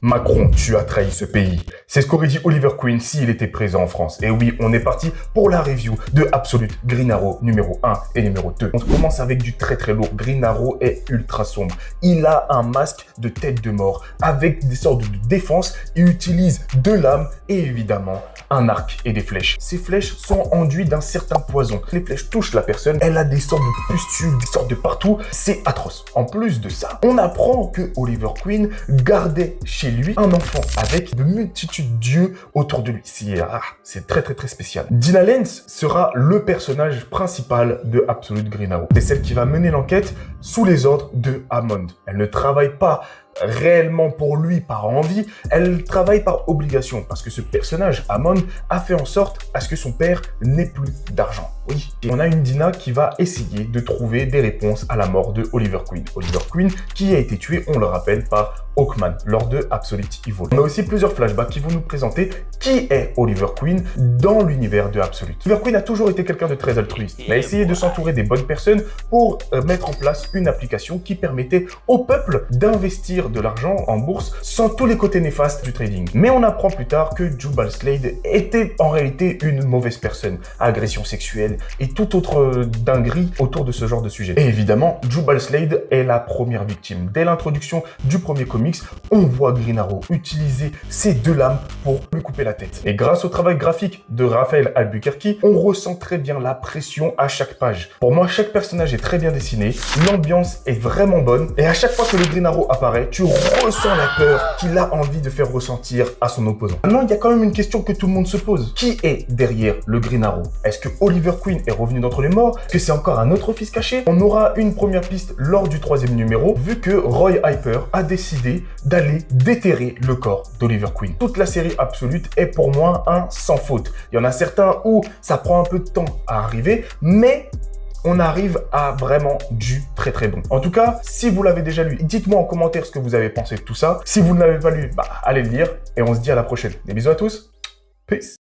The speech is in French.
Macron, tu as trahi ce pays. C'est ce qu'aurait dit Oliver Queen s'il était présent en France. Et oui, on est parti pour la review de Absolute Green Arrow numéro 1 et numéro 2. On commence avec du très lourd. Green Arrow est ultra sombre. Il a un masque de tête de mort avec des sortes de défense. Il utilise de lames et évidemment un arc et des flèches. Ces flèches sont enduites d'un certain poison. Les flèches touchent la personne. Elle a des sortes de pustules, des sortes de partout. C'est atroce. En plus de ça, on apprend que Oliver Queen gardait chez lui un enfant avec de multitudes d'yeux autour de lui. C'est très spécial. Dinah Lance sera le personnage principal de Absolute Green Arrow. C'est celle qui va mener l'enquête sous les ordres de Hammond. Elle ne travaille pas réellement pour lui par envie, elle travaille par obligation parce que ce personnage, Hammond, a fait en sorte à ce que son père n'ait plus d'argent. Oui, et on a une Dinah qui va essayer de trouver des réponses à la mort de Oliver Queen. Oliver Queen qui a été tué, on le rappelle, par Hawkman lors de Absolute Evil. On a aussi plusieurs flashbacks qui vont nous présenter qui est Oliver Queen dans l'univers de Absolute. Oliver Queen a toujours été quelqu'un de très altruiste. Il a essayé de s'entourer des bonnes personnes pour mettre en place une application qui permettait au peuple d'investir de l'argent en bourse sans tous les côtés néfastes du trading. Mais on apprend plus tard que Jubal Slade était en réalité une mauvaise personne, agression sexuelle et toute autre dinguerie autour de ce genre de sujet. Et évidemment, Jubal Slade est la première victime. Dès l'introduction du premier comics, on voit Green Arrow utiliser ses deux lames pour lui couper la tête. Et grâce au travail graphique de Raphaël Albuquerque, on ressent très bien la pression à chaque page. Pour moi, chaque personnage est très bien dessiné, l'ambiance est vraiment bonne, et à chaque fois que le Green Arrow apparaît, tu ressens la peur qu'il a envie de faire ressentir à son opposant. Maintenant, il y a quand même une question que tout le monde se pose. Qui est derrière le Green Arrow? Est-ce que Oliver Queen est revenu d'entre les morts? Est-ce que c'est encore un autre fils caché? On aura une première piste lors du 3e numéro, vu que Roy Hyper a décidé d'aller déterrer le corps d'Oliver Queen. Toute la série Absolute est pour moi un sans faute. Il y en a certains où ça prend un peu de temps à arriver, mais on arrive à vraiment du très bon. En tout cas, si vous l'avez déjà lu, dites-moi en commentaire ce que vous avez pensé de tout ça. Si vous ne l'avez pas lu, allez le lire et on se dit à la prochaine. Des bisous à tous. Peace.